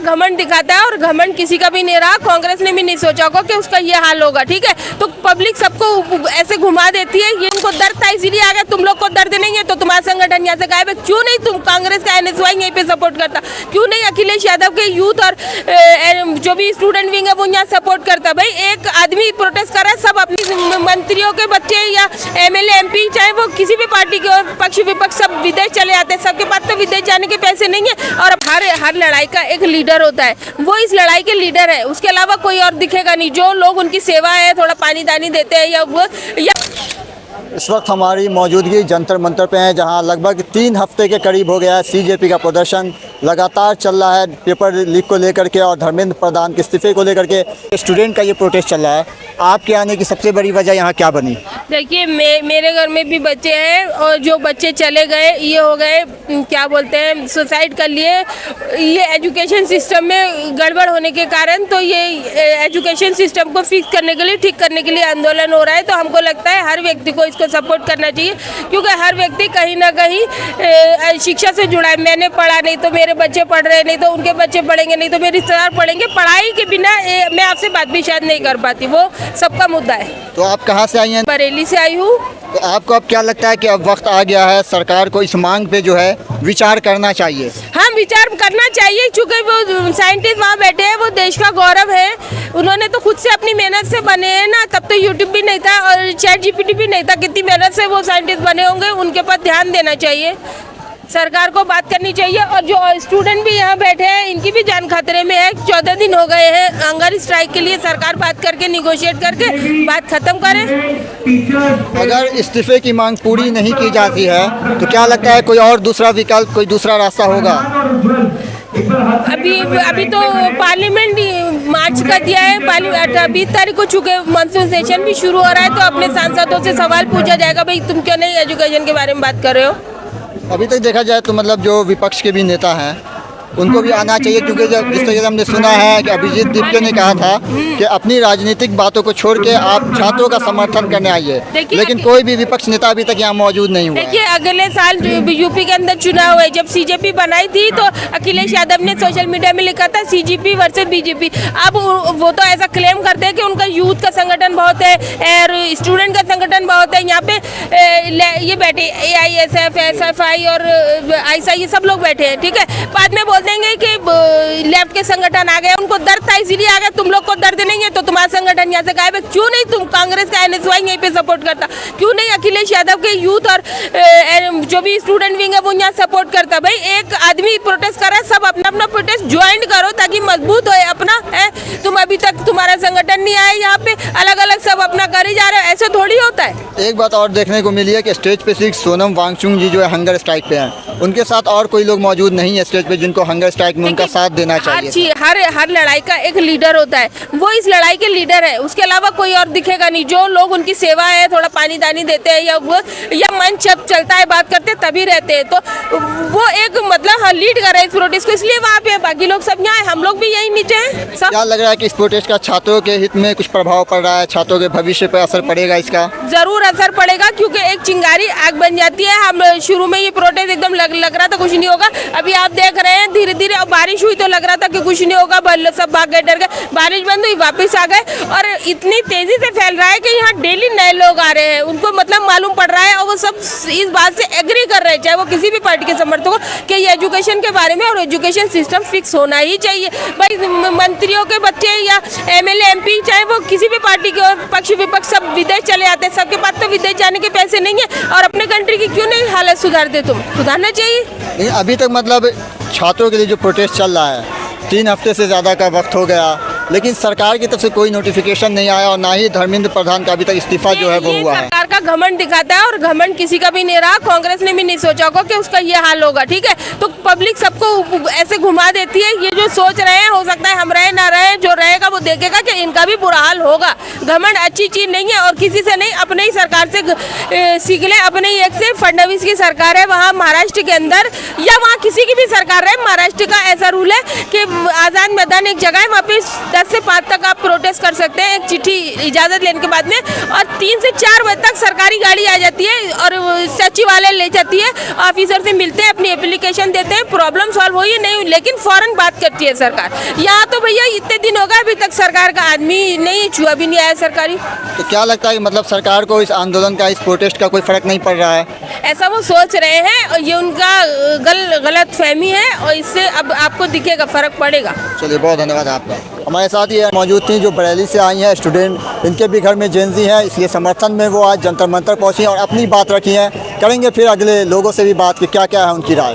घमंड दिखाता है और घमंड किसी का भी नहीं रहा। कांग्रेस ने भी नहीं सोचा होगा कि उसका ये हाल होगा, ठीक है। तो पब्लिक सबको ऐसे घुमा देती है, ये इनको दर्द था इसीलिए आ गया। तुम लोग को दर्द नहीं है तो तुम्हारा संगठन यहाँ से गायब है। क्यों नहीं तुम कांग्रेस का NSY यहीं पे सपोर्ट करता? क्यों नहीं अखिलेश यादव के यूथ और जो भी स्टूडेंट विंग है वो यहाँ सपोर्ट करता? भाई एक आदमी प्रोटेस्ट कर रहा है, सब अपनी मंत्रियों के बच्चे या MLA MP चाहे वो किसी भी पार्टी के और पक्ष विपक्ष सब विदेश चले जाते हैं। सबके पास तो विदेश जाने के पैसे नहीं है। और हर लड़ाई का एक लीडर होता है, वो इस लड़ाई के लीडर है, उसके अलावा कोई और दिखेगा नहीं। जो लोग उनकी सेवा है, थोड़ा पानी दानी देते हैं या इस वक्त हमारी मौजूदगी जंतर मंतर पे है, जहां लगभग 3 हफ्ते के करीब हो गया है CJP का प्रदर्शन लगातार चल रहा है पेपर लीक को लेकर के और धर्मेंद्र प्रधान के इस्तीफे को लेकर के। स्टूडेंट का ये प्रोटेस्ट चल रहा है, आपके आने की सबसे बड़ी वजह यहाँ क्या बनी? देखिए मेरे घर में भी बच्चे हैं और जो बच्चे चले गए ये हो गए, क्या बोलते हैं, सुसाइड कर लिए। ये एजुकेशन सिस्टम में गड़बड़ होने के कारण, तो ये एजुकेशन सिस्टम को फिक्स करने के लिए, ठीक करने के लिए आंदोलन हो रहा है। तो हमको लगता है हर व्यक्ति को इसको सपोर्ट करना चाहिए, क्योंकि हर व्यक्ति कहीं ना कहीं शिक्षा से जुड़ा है। मैंने पढ़ा नहीं तो मेरे बच्चे पढ़ रहे, नहीं तो उनके बच्चे पढ़ेंगे, नहीं तो मेरे रिश्तेदार पढ़ेंगे। पढ़ाई के बिना मैं आपसे बात भी शायद नहीं कर पाती, वो सबका मुद्दा है। तो आप कहाँ से आई हैं? बरेली से आई हूँ। तो आपको अब क्या लगता है कि अब वक्त आ गया है, सरकार को इस मांग पे जो है विचार करना चाहिए? हाँ, विचार करना चाहिए, क्योंकि वो साइंटिस्ट वहाँ बैठे हैं, वो देश का गौरव है। उन्होंने तो खुद से अपनी मेहनत से बने हैं ना, तब तो यूट्यूब भी नहीं था और ChatGPT भी नहीं था। कितनी मेहनत से वो साइंटिस्ट बने होंगे, उनके पास ध्यान देना चाहिए, सरकार को बात करनी चाहिए। और जो स्टूडेंट भी यहाँ बैठे हैं, इनकी भी जान खतरे में है। 14 दिन हो गए हैं हंगर स्ट्राइक के लिए। सरकार बात करके निगोशिएट करके बात खत्म करे। अगर इस्तीफे की मांग पूरी नहीं की जाती है तो क्या लगता है कोई और दूसरा विकल्प, कोई दूसरा रास्ता होगा? अभी तो पार्लियामेंट मार्च का दिया है, 20 तारीख को चुके मानसून सेशन भी शुरू हो रहा है। तो अपने सांसदों से सवाल पूछा जाएगा, भाई तुम क्यों नहीं एजुकेशन के बारे में बात कर रहे हो? अभी तक देखा जाए तो मतलब जो विपक्ष के भी नेता हैं उनको भी आना चाहिए, क्योंकि जब जिस तरीके से हमने सुना है कि अभिजीत दीपके ने कहा था कि अपनी राजनीतिक बातों को छोड़ के आप छात्रों का समर्थन करने आइए, लेकिन कोई भी विपक्ष नेता अभी तक यहाँ मौजूद नहीं हुआ। देखिए अगले साल यूपी के अंदर चुनाव है, जब CJP बनाई थी तो अखिलेश यादव ने सोशल मीडिया में लिखा था CJP वर्सेस BJP। अब वो तो ऐसा क्लेम करते हैं कि उनका यूथ का संगठन बहुत है और स्टूडेंट का संगठन बहुत है। यहाँ पे ये बैठे AISF, SFI और ISI, ये सब लोग बैठे हैं, ठीक है। बाद में देंगे कि लेफ्ट के संगठन आ गए, उनको दर्द था इसीलिए आ गया। तुम लोग को दर्द नहीं है तो तुम्हारा संगठन यहाँ से गायब है। क्यों नहीं तुम कांग्रेस का NSY यहीं पे सपोर्ट करता? क्यों नहीं अखिलेश यादव के यूथ और जो भी स्टूडेंट विंग है वो यहाँ सपोर्ट करता? भाई एक आदमी प्रोटेस्ट कर रहा है, सब अपना अपना प्रोटेस्ट ज्वाइन करो ताकि मजबूत हो अपना है। तुम अभी तक तुम्हारा संगठन नहीं आया, यहाँ पे अलग अलग सब अपना कर ही जा रहे हो, ऐसे थोड़ी होता है। एक बात और देखने को मिली है कि स्टेज पे सिर्फ सोनम वांगचुक जी जो है हंगर स्ट्राइक पे हैं, उनके साथ और कोई लोग मौजूद नहीं है स्टेज पे जिनको हंगर स्ट्राइक में उनका साथ देना चाहिए। हर लड़ाई का एक लीडर होता है, वो इस लड़ाई के लीडर है, उसके अलावा कोई और दिखेगा नहीं। जो लोग उनकी सेवा है, थोड़ा पानी दानी देते हैं या मंच जब चलता है बात करते तभी रहते हैं, तो वो एक मतलब लीड कर रहे हैं इस प्रोटेस्ट को, इसलिए वहाँ पे बाकी लोग सब यहाँ, हम लोग भी यही नीचे हैं सब। क्या लग रहा है कि इस प्रोटेस्ट का छात्रों के हित में कुछ प्रभाव पड़ रहा है? छात्रों के भविष्य पर असर पड़ेगा इसका? जरूर असर पड़ेगा, क्योंकि एक चिंगारी आग बन जाती है। हम शुरू में ये प्रोटेस्ट एकदम लग रहा था कुछ नहीं होगा, अभी आप देख रहे हैं धीरे धीरे बारिश हुई तो लग रहा था कि कुछ नहीं होगा, सब भाग गए, डर गए। बारिश बंद हुई, वापस आ गए और इतनी तेजी से फैल रहा है कि यहाँ डेली नए लोग आ रहे हैं, उनको मतलब मालूम पड़ रहा है और वो सब इस बात से एग्री कर रहे हैं, चाहे वो किसी भी पार्टी के समर्थक हो, कि ये एजुकेशन के बारे में और एजुकेशन सिस्टम फिक्स होना ही चाहिए। भाई मंत्रियों के बच्चे या MLA MP चाहे वो किसी भी पार्टी के पक्ष विपक्ष सब विदेश चले जाते हैं। सबके पास तो विदेश जाने के पैसे नहीं है और अपने कंट्री की क्यों नहीं हालत सुधारते? तुम सुधारना चाहिए। अभी तक मतलब छात्रों के लिए जो प्रोटेस्ट चल रहा है 3 हफ्ते से ज़्यादा का वक्त हो गया, लेकिन सरकार की तरफ से कोई नोटिफिकेशन नहीं आया और ना ही धर्मेंद्र प्रधान का अभी तक इस्तीफा जो है वो हुआ है। सरकार का घमंड दिखाता है और घमंड किसी का भी नहीं रहा। कांग्रेस ने भी नहीं सोचा होगा कि उसका ये हाल होगा, ठीक है। तो पब्लिक सबको ऐसे घुमा देती है, ये जो सोच रहे हैं हो सकता है हम रहे ना रहे, जो रहेगा वो देखेगा कि इनका भी बुरा हाल होगा। घमंड अच्छी चीज नहीं है और किसी से नहीं, अपने ही सरकार से सीख ले। अपने ही एक से फडणवीस की सरकार है वहाँ महाराष्ट्र के अंदर, या वहाँ किसी की भी सरकार है, महाराष्ट्र का ऐसा रूल है कि आजाद मैदान एक जगह है, वहाँ पे 10 से 5 तक आप प्रोटेस्ट कर सकते हैं, एक चिट्ठी इजाज़त लेने के बाद में, और 3 से 4 बजे तक सरकारी गाड़ी आ जाती है और सचिवालय ले जाती है, ऑफिसर से मिलते हैं, अपनी एप्लीकेशन देते हैं, प्रॉब्लम सॉल्व हुई नहीं, लेकिन फ़ौरन बात करती है सरकार। यहाँ तो भैया इतने दिन हो गए, अभी तक सरकार का आदमी नहीं छुआ भी नहीं आया सरकारी। तो क्या लगता है कि मतलब सरकार को इस आंदोलन का, इस प्रोटेस्ट का कोई फ़र्क नहीं पड़ रहा है? ऐसा वो सोच रहे हैं और ये उनका गलत फहमी है, और इससे अब आपको दिखेगा, फ़र्क पड़ेगा। चलिए, बहुत धन्यवाद आपका। हमारे साथ ये मौजूद थी जो बरेली से आई हैं स्टूडेंट, इनके भी घर में जेंजी हैं, इसलिए समर्थन में वो आज जंतर मंतर पहुंची और अपनी बात रखी है। करेंगे फिर अगले लोगों से भी बात कि क्या क्या है उनकी राय।